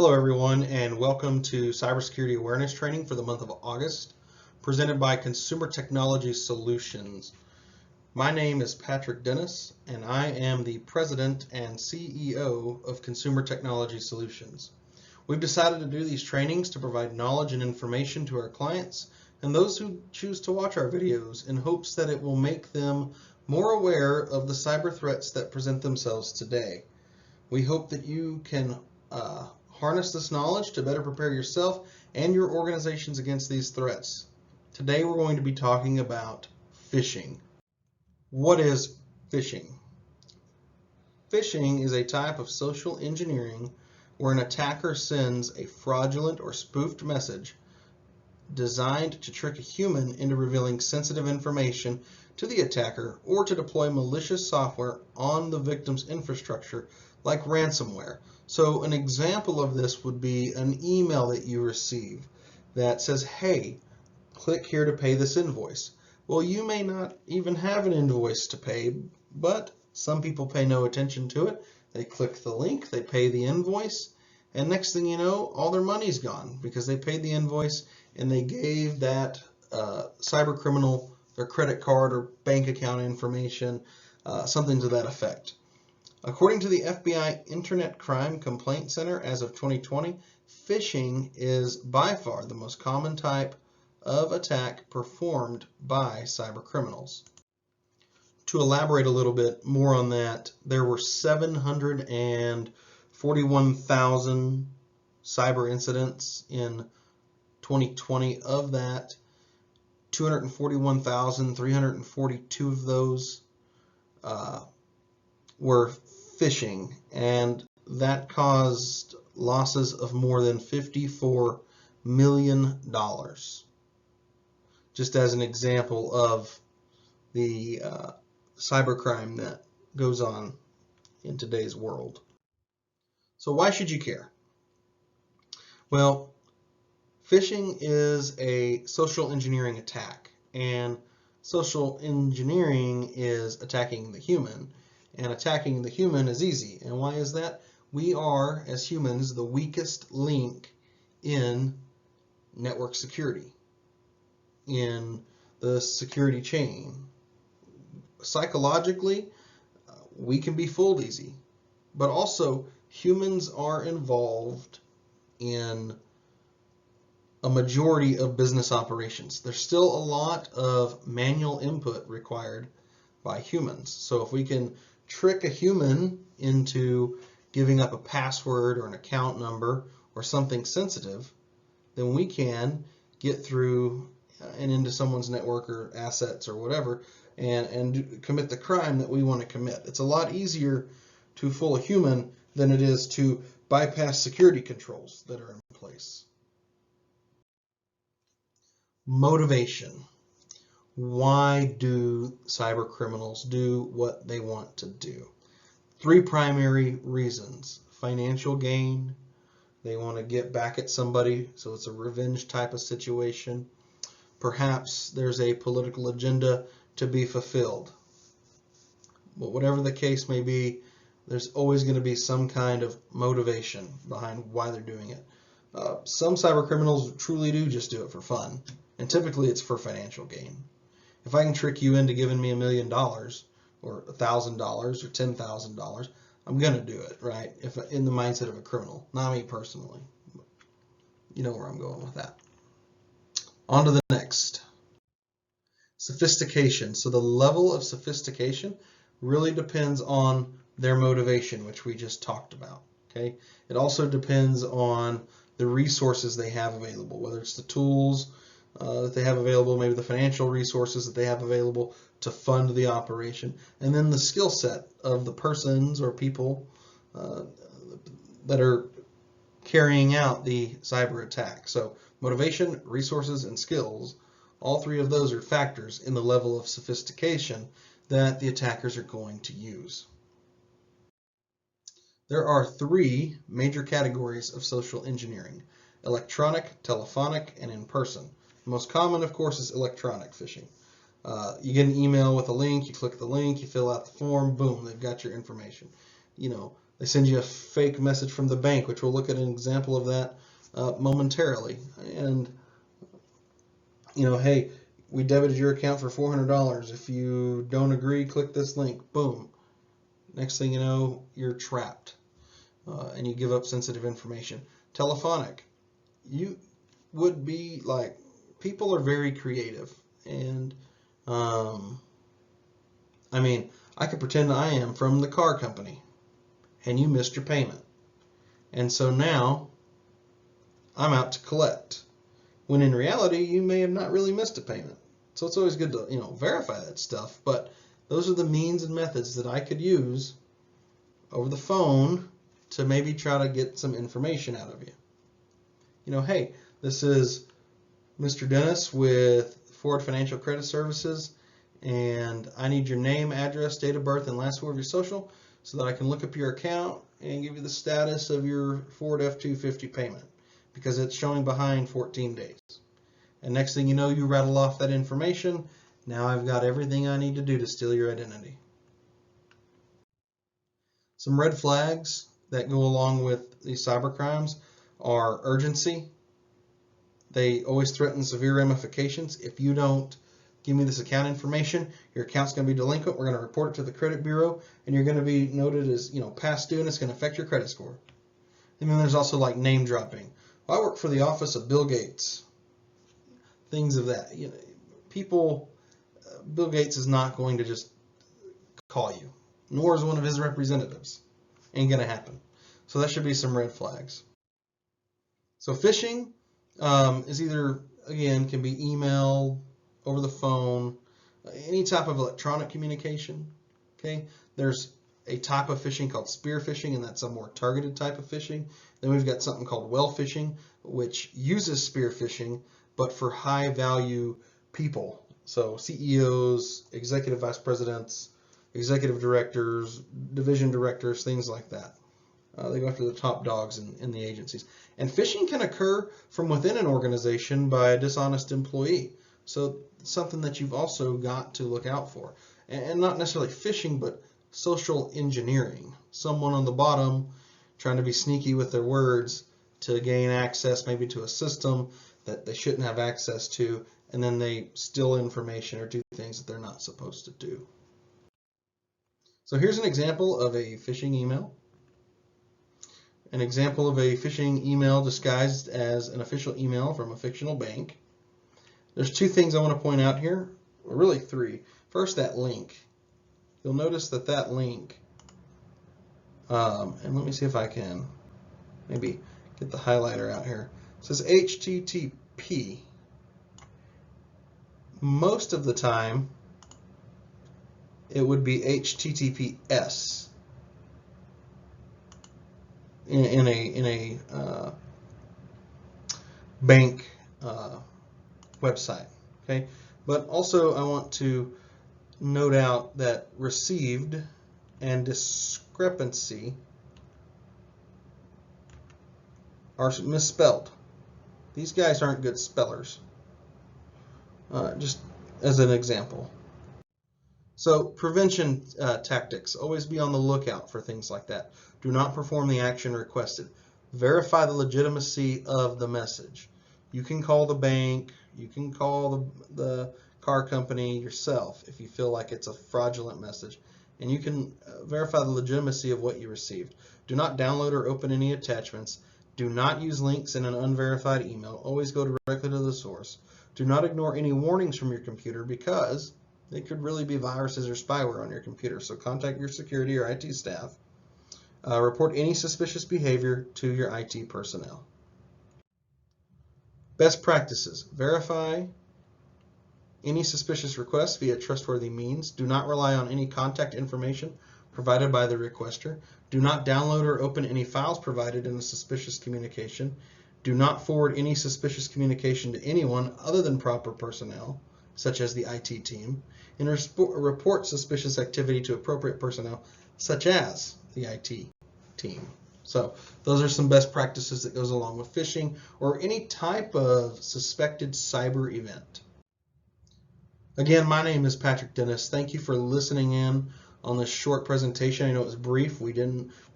Hello everyone, and welcome to Cybersecurity Awareness Training for the month of August, presented by Consumer Technology Solutions. My name is Patrick Dennis, and I am the President and CEO of Consumer Technology Solutions. We've decided to do these trainings to provide knowledge and information to our clients and those who choose to watch our videos in hopes that it will make them more aware of the cyber threats that present themselves today. We hope that you can harness this knowledge to better prepare yourself and your organizations against these threats. Today we're going to be talking about phishing. What is phishing? Phishing is a type of social engineering where an attacker sends a fraudulent or spoofed message designed to trick a human into revealing sensitive information to the attacker or to deploy malicious software on the victim's infrastructure like ransomware. So an example of this would be an email that you receive that says, hey, click here to pay this invoice. Well, you may not even have an invoice to pay, but some people pay no attention to it. They click the link, they pay the invoice, and next thing you know, all their money's gone because they paid the invoice and they gave that cyber criminal their credit card or bank account information, something to that effect. According to the FBI Internet Crime Complaint Center, as of 2020, phishing is by far the most common type of attack performed by cyber criminals. To elaborate a little bit more on that, there were 741,000 cyber incidents in 2020. Of that, 241,342 of those were phishing, and that caused losses of more than $54 million. Just as an example of the cybercrime that goes on in today's world. So why should you care? Well, phishing is a social engineering attack, and social engineering is attacking the human. And attacking the human is easy. And why is that? We are, as humans, the weakest link in network security, in the security chain. Psychologically, we can be fooled easy. But also, humans are involved in a majority of business operations. There's still a lot of manual input required by humans. So if we can trick a human into giving up a password or an account number or something sensitive, then we can get through and into someone's network or assets or whatever and commit the crime that we want to commit. It's a lot easier to fool a human than it is to bypass security controls that are in place. Motivation. Why do cyber criminals do what they want to do? Three primary reasons. Financial gain. They want to get back at somebody, so it's a revenge type of situation. Perhaps there's a political agenda to be fulfilled. But whatever the case may be, there's always going to be some kind of motivation behind why they're doing it. Some cyber criminals truly do just do it for fun, and typically it's for financial gain. If I can trick you into giving me $1 million or $1,000 or $10,000, I'm going to do it, right? If in the mindset of a criminal, not me personally. You know where I'm going with that. On to the next. Sophistication. So the level of sophistication really depends on their motivation, which we just talked about. Okay. It also depends on the resources they have available, whether it's the tools that they have available, maybe the financial resources that they have available to fund the operation, and then the skill set of the persons or people that are carrying out the cyber attack. So motivation, resources, and skills, all three of those are factors in the level of sophistication that the attackers are going to use. There are three major categories of social engineering: electronic, telephonic, and in person. The most common, of course, is electronic phishing. You get an email with a link, you click the link, you fill out the form, boom, they've got your information. They send you a fake message from the bank, which we'll look at an example of that momentarily. And, hey, we debited your account for $400. If you don't agree, click this link. Boom. Next thing you know, you're trapped, and you give up sensitive information. Telephonic. You would be like, people are very creative. And, I could pretend I am from the car company, and you missed your payment. And so now I'm out to collect, when in reality you may have not really missed a payment. So it's always good to verify that stuff. But those are the means and methods that I could use over the phone to maybe try to get some information out of you. Hey, this is Mr. Dennis with Ford Financial Credit Services, and I need your name, address, date of birth, and last four of your social so that I can look up your account and give you the status of your Ford F-250 payment, because it's showing behind 14 days. And next thing you know, you rattle off that information. Now I've got everything I need to do to steal your identity. Some red flags that go along with these cyber crimes are urgency. They always threaten severe ramifications. If you don't give me this account information, your account's going to be delinquent. We're going to report it to the credit bureau, and you're going to be noted as past due, and it's going to affect your credit score. And then there's also like name dropping. Well, I work for the office of Bill Gates. Things of that. Bill Gates is not going to just call you, nor is one of his representatives. Ain't going to happen. So that should be some red flags. So phishing is either, again, can be email, over the phone, any type of electronic communication. Okay, there's a type of phishing called spear phishing, and that's a more targeted type of phishing. Then we've got something called well phishing, which uses spear phishing, but for high value people. So CEOs, executive vice presidents, executive directors, division directors, things like that. They go after the top dogs in the agencies. And phishing can occur from within an organization by a dishonest employee. So something that you've also got to look out for. And not necessarily phishing, but social engineering. Someone on the bottom trying to be sneaky with their words to gain access maybe to a system that they shouldn't have access to, and then they steal information or do things that they're not supposed to do. So here's an example of a phishing email. An example of a phishing email disguised as an official email from a fictional bank. There's two things I want to point out here, or really three. First, that link. You'll notice that link, and let me see if I can maybe get the highlighter out here. It says HTTP. Most of the time, it would be HTTPS in a bank website. Okay, but also I want to note out that received and discrepancy are misspelled. These guys aren't good spellers. Just as an example. So prevention tactics. Always be on the lookout for things like that. Do not perform the action requested. Verify the legitimacy of the message. You can call the bank. You can call the car company yourself if you feel like it's a fraudulent message. And you can verify the legitimacy of what you received. Do not download or open any attachments. Do not use links in an unverified email. Always go directly to the source. Do not ignore any warnings from your computer, because they could really be viruses or spyware on your computer. So contact your security or IT staff. Report any suspicious behavior to your IT personnel. Best practices. Verify any suspicious requests via trustworthy means. Do not rely on any contact information provided by the requester. Do not download or open any files provided in a suspicious communication. Do not forward any suspicious communication to anyone other than proper personnel, such as the IT team. And report suspicious activity to appropriate personnel, such as the IT team. So those are some best practices that goes along with phishing or any type of suspected cyber event. Again, my name is Patrick Dennis. Thank you for listening in on this short presentation. I know it was brief. We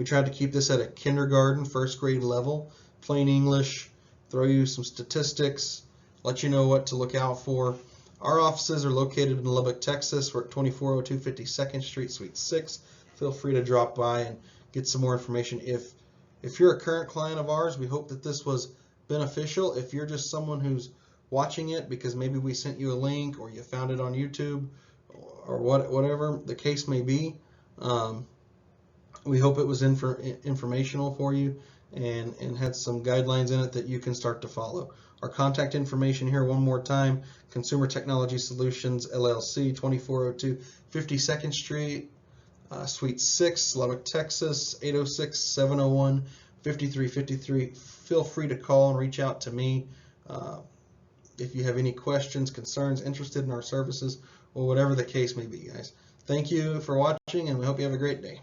tried to keep this at a kindergarten, first grade level, plain English, throw you some statistics, let you know what to look out for. Our offices are located in Lubbock, Texas. We're at 2402 52nd Street, Suite 6. Feel free to drop by and get some more information. If you're a current client of ours, we hope that this was beneficial. If you're just someone who's watching it because maybe we sent you a link or you found it on YouTube or whatever the case may be, we hope it was informational for you and had some guidelines in it that you can start to follow. Our contact information here one more time: Consumer Technology Solutions LLC, 2402 52nd Street, Suite 6, Lubbock, Texas, 806-701-5353. Feel free to call and reach out to me if you have any questions, concerns, interested in our services, or whatever the case may be, guys. Thank you for watching, and we hope you have a great day.